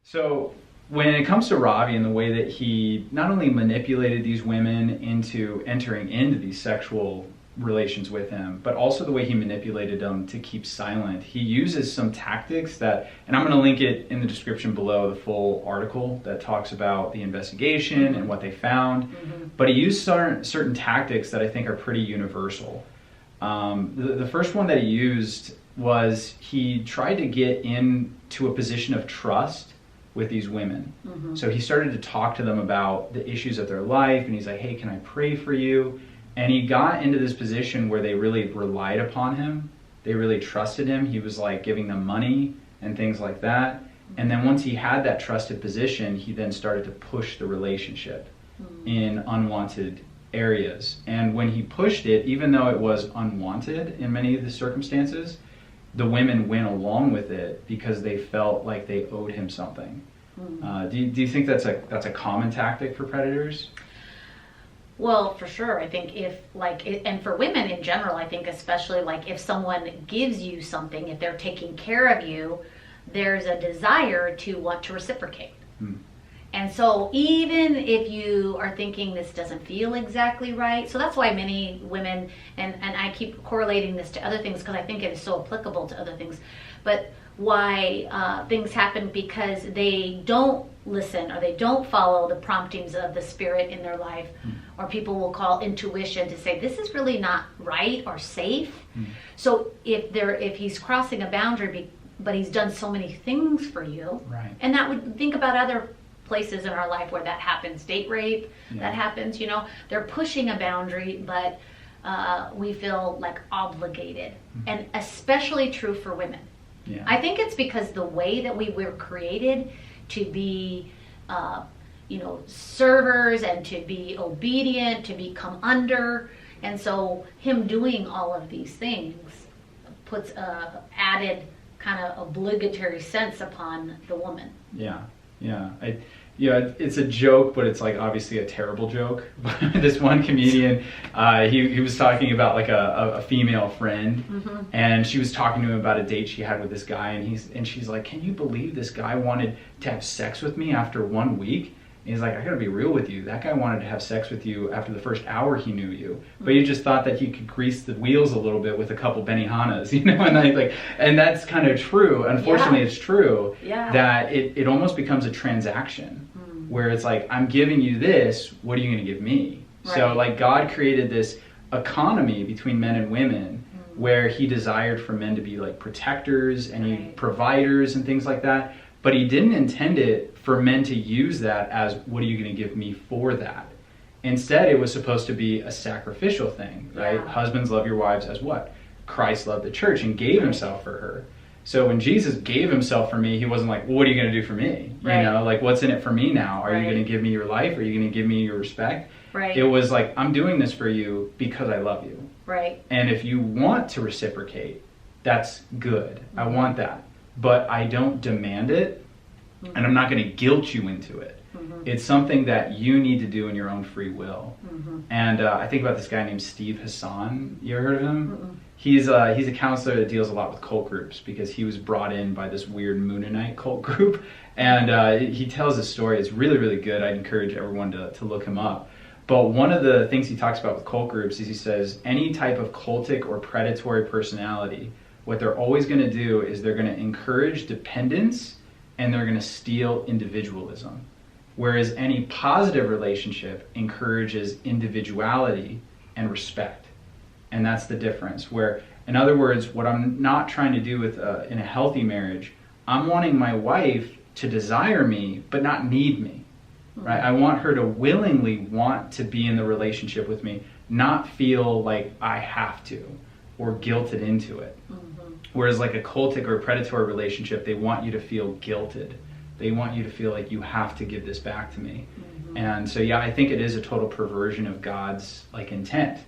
So when it comes to Ravi and the way that he not only manipulated these women into entering into these sexual relations with him, but also the way he manipulated them to keep silent, he uses some tactics that, and I'm going to link it in the description below, the full article that talks about the investigation and what they found. But he used certain tactics that I think are pretty universal. The first one that he used was he tried to get into a position of trust with these women. So he started to talk to them about the issues of their life, and he's like, hey, can I pray for you? And he got into this position where they really relied upon him. They really trusted him. He was like giving them money and things like that. And then once he had that trusted position, he then started to push the relationship in unwanted areas. And when he pushed it, even though it was unwanted in many of the circumstances, the women went along with it because they felt like they owed him something. Do you think that's a common tactic for predators? Well, for sure. I think and for women in general, I think especially like if someone gives you something, if they're taking care of you, there's a desire to want to reciprocate. And so even if you are thinking this doesn't feel exactly right, so that's why many women, and I keep correlating this to other things because I think it is so applicable to other things, but why things happen because they don't listen or they don't follow the promptings of the spirit in their life, or people will call intuition to say this is really not right or safe. So if he's crossing a boundary, but he's done so many things for you, right? And that would think about other places in our life where that happens, date rape, that happens, they're pushing a boundary, but we feel like obligated, and especially true for women. I think it's because the way that we were created to be, servers and to be obedient, to become under, and so him doing all of these things puts a added kind of obligatory sense upon the woman. It's a joke, but it's like obviously a terrible joke. This one comedian, he was talking about like a female friend, and she was talking to him about a date she had with this guy, and she's like, can you believe this guy wanted to have sex with me after 1 week? And he's like, I gotta be real with you. That guy wanted to have sex with you after the first hour he knew you, but you just thought that he could grease the wheels a little bit with a couple Benihanas, and that's kind of true. Unfortunately, it's true that it almost becomes a transaction where it's like, I'm giving you this, what are you going to give me? Right. So like God created this economy between men and women where he desired for men to be like protectors and providers and things like that. But he didn't intend it for men to use that as, what are you going to give me for that? Instead, it was supposed to be a sacrificial thing, right? Husbands, love your wives as what? Christ loved the church and gave himself for her. So when Jesus gave himself for me, he wasn't like, well, what are you going to do for me? Like, what's in it for me now? Are you going to give me your life? Are you going to give me your respect? It was like, I'm doing this for you because I love you. And if you want to reciprocate, that's good. I want that. But I don't demand it, and I'm not going to guilt you into it. It's something that you need to do in your own free will. And I think about this guy named Steve Hassan. You ever heard of him? He's a counselor that deals a lot with cult groups because he was brought in by this weird Moonanite cult group. And he tells a story. It's really, really good. I'd encourage everyone to look him up. But one of the things he talks about with cult groups is he says any type of cultic or predatory personality, what they're always going to do is they're going to encourage dependence and they're going to steal individualism. Whereas any positive relationship encourages individuality and respect. And that's the difference. Where, in other words, what I'm not trying to do with in a healthy marriage, I'm wanting my wife to desire me, but not need me. Right? I want her to willingly want to be in the relationship with me, not feel like I have to or guilted into it. Whereas like a cultic or predatory relationship, they want you to feel guilted. They want you to feel like you have to give this back to me. And so I think it is a total perversion of God's like intent,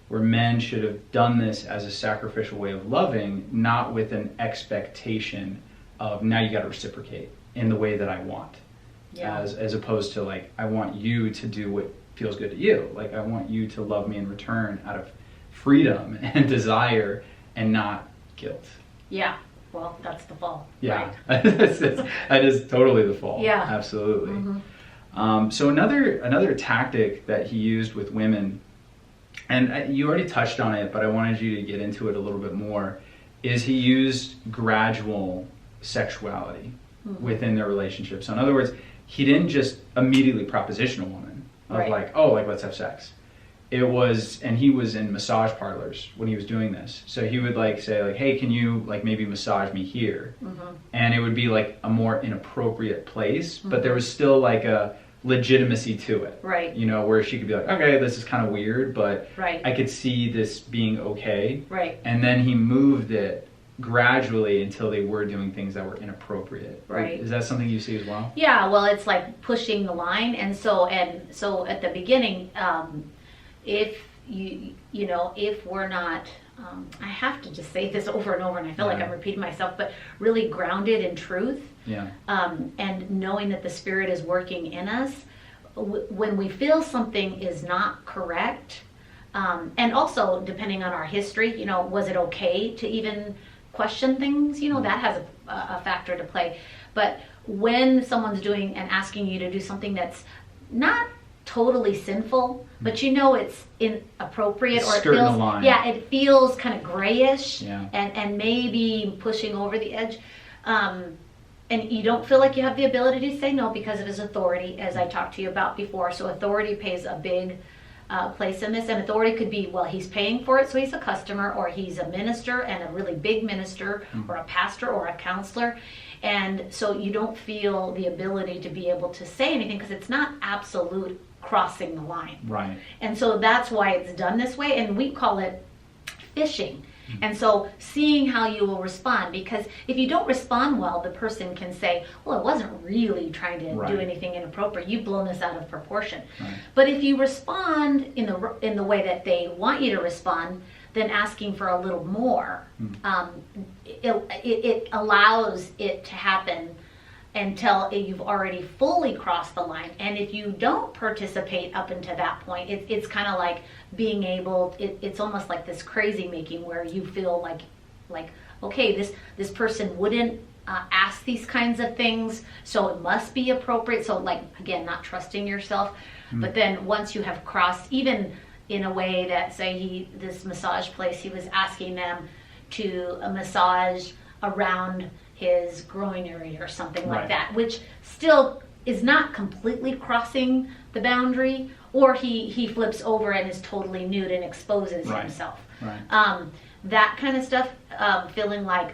where men should have done this as a sacrificial way of loving, not with an expectation of now you got to reciprocate in the way that I want. As opposed to like, I want you to do what feels good to you. Like I want you to love me in return out of freedom and desire and not guilt. well, that's the fall. Yeah, Right? that is totally the fall. Yeah. Absolutely. Mm-hmm. So another tactic that he used with women, and you already touched on it, but I wanted you to get into it a little bit more, is he used gradual sexuality within their relationship. So in other words, he didn't just immediately proposition a woman of Right. like, oh, like let's have sex. It was, and he was in massage parlors when he was doing this. So he would like say like, hey, can you like maybe massage me here? And it would be like a more inappropriate place, but there was still like a legitimacy to it. Right. You know, where she could be like, okay, this is kind of weird, but Right. I could see this being okay. Right. And then he moved it gradually until they were doing things that were inappropriate. Right. Is that something you see as well? Yeah, well, it's like pushing the line, and so at the beginning, if if we're not, I have to just say this over and over, and I feel like Yeah. I'm repeating myself, but really grounded in truth, Yeah. and knowing that the Spirit is working in us, when we feel something is not correct, and also depending on our history, was it okay to even question things? That has a factor to play. But when someone's doing and asking you to do something that's not totally sinful, but it's inappropriate, or it skirting feels the line. it feels kind of grayish, Yeah. and maybe pushing over the edge, and you don't feel like you have the ability to say no because of his authority, as I talked to you about before. So authority plays a big place in this, and authority could be, well, he's paying for it, so he's a customer, or he's a minister, and a really big minister, or a pastor, or a counselor, and so you don't feel the ability to be able to say anything because it's not absolute crossing the line. Right. And so that's why it's done this way, and we call it fishing. And so seeing how you will respond, because if you don't respond well, the person can say, well, I wasn't really trying to Right. do anything inappropriate. You've blown this out of proportion. Right. But if you respond in the way that they want you to respond, then asking for a little more, it allows it to happen until you've already fully crossed the line. And if you don't participate up until that point, it's kind of like being able, it's almost like this crazy making where you feel like okay, this person wouldn't ask these kinds of things, so it must be appropriate. So like, again, not trusting yourself. But then once you have crossed, even in a way that, say, this massage place, he was asking them to massage around his groin area or something like Right. that, which still is not completely crossing the boundary, or he flips over and is totally nude and exposes Right. himself. Right. That kind of stuff, feeling like,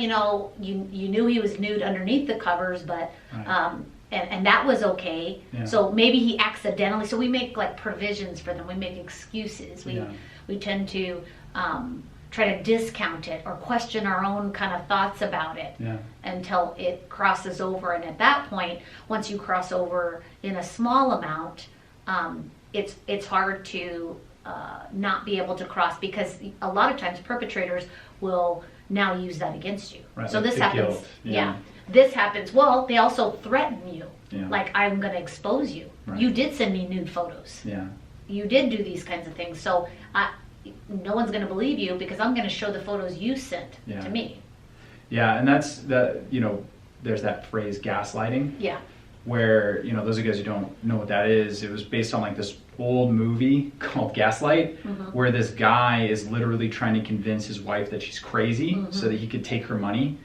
you knew he was nude underneath the covers, but, Right. and that was okay. Yeah. So maybe he accidentally, so we make like provisions for them. We make excuses. Yeah. We tend to, try to discount it or question our own kind of thoughts about it Yeah. until it crosses over. And at that point, once you cross over in a small amount, it's hard to not be able to cross, because a lot of times perpetrators will now use that against you. Right, So like this the happens. guilt, yeah. This happens. Well, they also threaten you. Yeah. Like, I'm going to expose you. Right. You did send me nude photos. Yeah. You did do these kinds of things. So no one's going to believe you because I'm going to show the photos you sent Yeah. to me. Yeah, and that's there's that phrase gaslighting, Yeah. where, those of you guys who don't know what that is, it was based on like this old movie called Gaslight, where this guy is literally trying to convince his wife that she's crazy so that he could take her money.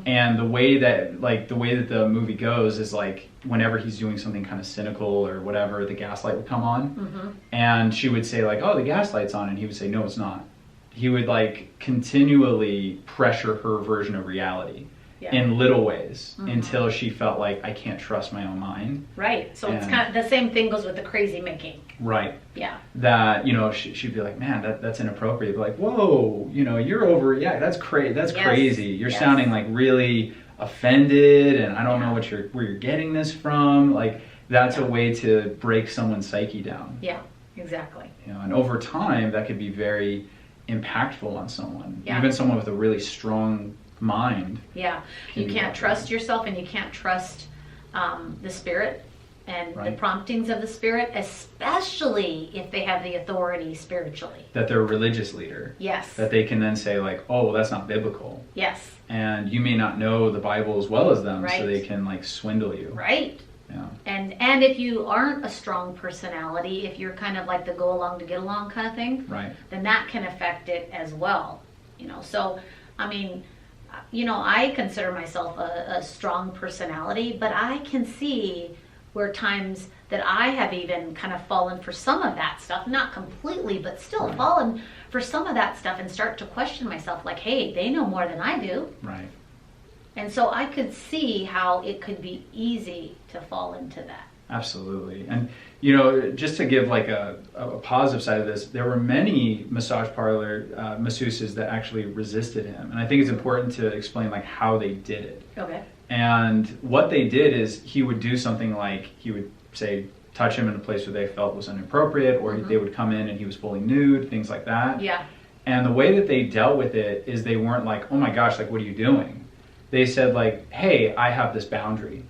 And the way that the movie goes is like, whenever he's doing something kind of cynical or whatever, the gaslight would come on, and she would say like, oh, the gaslight's on, and he would say, no, it's not. He would like continually pressure her version of reality. Yeah. In little ways, until she felt like, I can't trust my own mind. Right. So it's And- kind of the same thing goes with the crazy making. Right. Yeah. That, she'd be like, man, that's inappropriate. Be like, whoa, you're overreacting. That's Yes. crazy. You're Yes. sounding like really offended, and I don't know where you're getting this from. Like, that's a way to break someone's psyche down. Yeah. Exactly. And over time, that could be very impactful on someone. Yeah. Even someone with a really strong mind. Yeah. Can You be can't that trust yourself, and you can't trust the Spirit and the Right. promptings of the Spirit, especially if they have the authority spiritually. That they're a religious leader. Yes. That they can then say like, oh, well, that's not biblical. Yes. And you may not know the Bible as well as them, Right. so they can like swindle you. Right. Yeah. And if you aren't a strong personality, if you're kind of like the go along to get along kind of thing, Right. then that can affect it as well. So I mean, I consider myself a strong personality, but I can see where times that I have even kind of fallen for some of that stuff, not completely, but still Right. fallen for some of that stuff and start to question myself like, hey, they know more than I do. Right. And so I could see how it could be easy to fall into that. Absolutely. And, just to give like a positive side of this, there were many massage parlor masseuses that actually resisted him. And I think it's important to explain like how they did it. Okay. And what they did is he would do something like he would say, touch him in a place where they felt was inappropriate, or they would come in and he was fully nude, things like that. Yeah. And the way that they dealt with it is they weren't like, oh my gosh, like, what are you doing? They said like, hey, I have this boundary.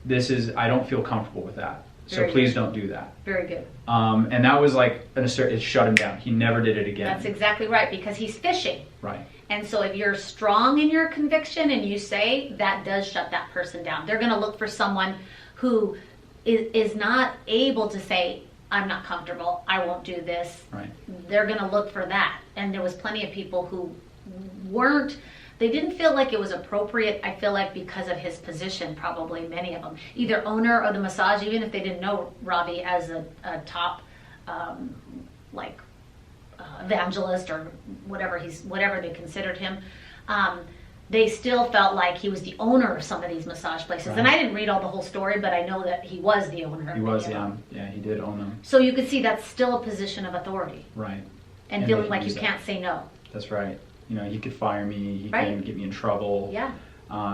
I don't feel comfortable with that. So Very please good. don't do that. Very good. And that was like, it shut him down. He never did it again. That's exactly right, because he's fishing. Right. And so if you're strong in your conviction and you say, that does shut that person down. They're going to look for someone who is not able to say, I'm not comfortable, I won't do this. Right. They're going to look for that. And there was plenty of people who they didn't feel like it was appropriate, I feel like, because of his position, probably many of them. Either owner or the massage, even if they didn't know Robbie as a top, evangelist or whatever they considered him, they still felt like he was the owner of some of these massage places. Right. And I didn't read all the whole story, but I know that he was the owner. He of was, many of them. yeah, he did own them. So you could see that's still a position of authority, Right. and And feeling they like you use that. can't say no. That's right. He could fire me, he Right. can get me in trouble. Yeah,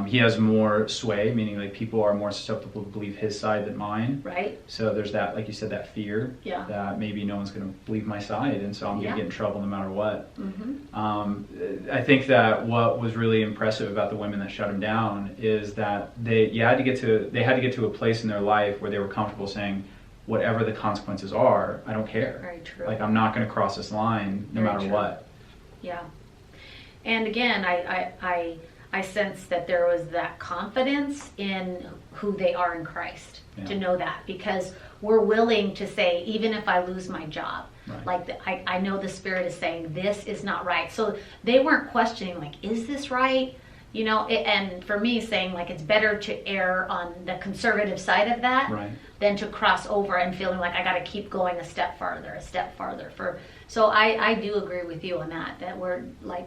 He has more sway, meaning like people are more susceptible to believe his side than mine. right? So there's that, like you said, that fear Yeah. that maybe no one's going to believe my side, and so I'm going Yeah. to get in trouble no matter what. Mm-hmm. I think that what was really impressive about the women that shut him down is that they had to get to a place in their life where they were comfortable saying, whatever the consequences are, I don't care. Very true. Like, I'm not going to cross this line no Very matter true. what. Yeah. And again, I sense that there was that confidence in who they are in Christ, Yeah. to know that, because we're willing to say, even if I lose my job, Right. like I know the Spirit is saying this is not right. So they weren't questioning like, is this right? And for me, saying like it's better to err on the conservative side of that Right. than to cross over and feeling like I got to keep going a step farther. So I do agree with you on that we're like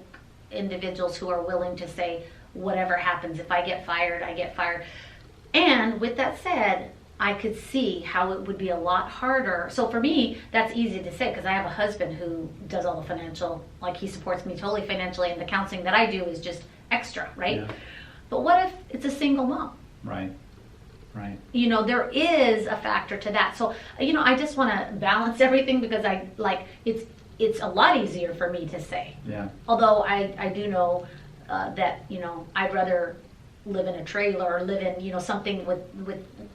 individuals who are willing to say, whatever happens, if I get fired, I get fired. And with that said, I could see how it would be a lot harder. So for me, that's easy to say because I have a husband who does all the financial, like he supports me totally financially, and the counseling that I do is just extra, right? Yeah. But what if it's a single mom? Right. Right. There is a factor to that. So, I just want to balance everything because it's a lot easier for me to say. Yeah. Although I do know that, I'd rather live in a trailer or live in, something with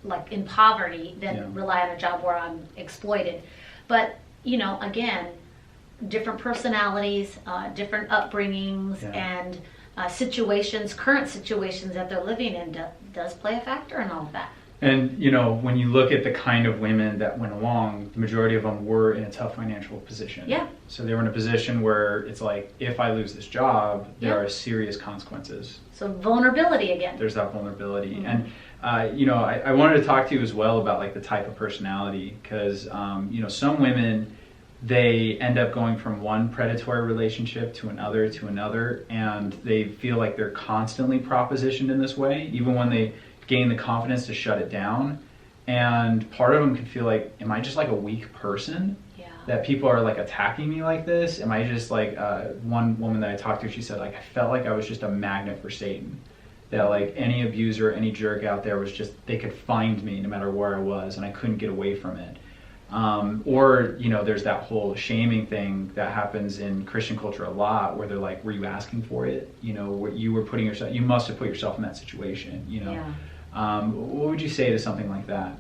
like in poverty than Yeah. rely on a job where I'm exploited. But, again, different personalities, different upbringings, Yeah. and current situations that they're living in does play a factor in all of that. And, when you look at the kind of women that went along, the majority of them were in a tough financial position. Yeah. So they were in a position where it's like, if I lose this job, there Yeah. are serious consequences. So vulnerability again. There's that vulnerability. Mhm. And, I wanted to talk to you as well about like the type of personality, because, some women, they end up going from one predatory relationship to another, and they feel like they're constantly propositioned in this way, even when they gain the confidence to shut it down. And part of them can feel like, am I just like a weak person? Yeah. That people are like attacking me like this? Am I just like, one woman that I talked to, she said like, I felt like I was just a magnet for Satan. That like any abuser, any jerk out there was just, they could find me no matter where I was, and I couldn't get away from it. Or there's that whole shaming thing that happens in Christian culture a lot, where they're like, were you asking for it? Where you were putting yourself, you must have put yourself in that situation, Yeah. What would you say to something like that?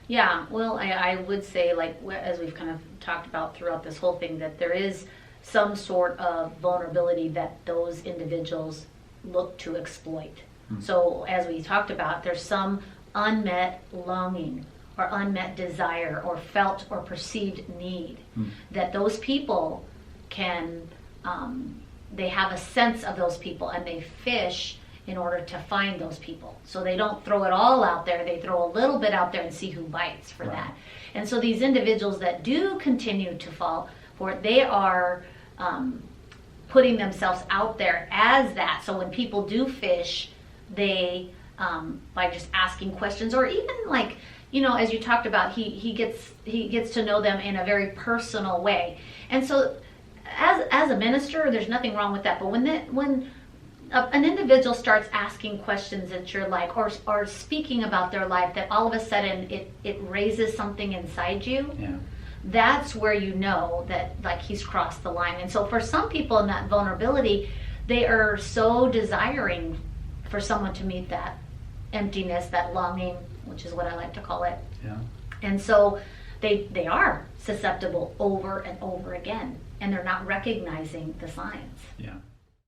Yeah, well, I would say, like, as we've kind of talked about throughout this whole thing, that there is some sort of vulnerability that those individuals look to exploit. So, as we talked about, there's some unmet longing or unmet desire or felt or perceived need that those people can, they have a sense of those people, and they fish in order to find those people. So they don't throw it all out there, they throw a little bit out there and see who bites for that. And so these individuals that do continue to fall for it, they are putting themselves out there as that. So when people do fish, they, by just asking questions, or even like, you know, as you talked about, he gets to know them in a very personal way. And so as a minister, there's nothing wrong with that. But when an individual starts asking questions that you're like, or speaking about their life, that all of a sudden it raises something inside you, that's where you know that, like, he's crossed the line. And so for some people in that vulnerability, they are so desiring for someone to meet that emptiness, that longing, which is what I like to call it. And so they are susceptible over and over again, and they're not recognizing the signs.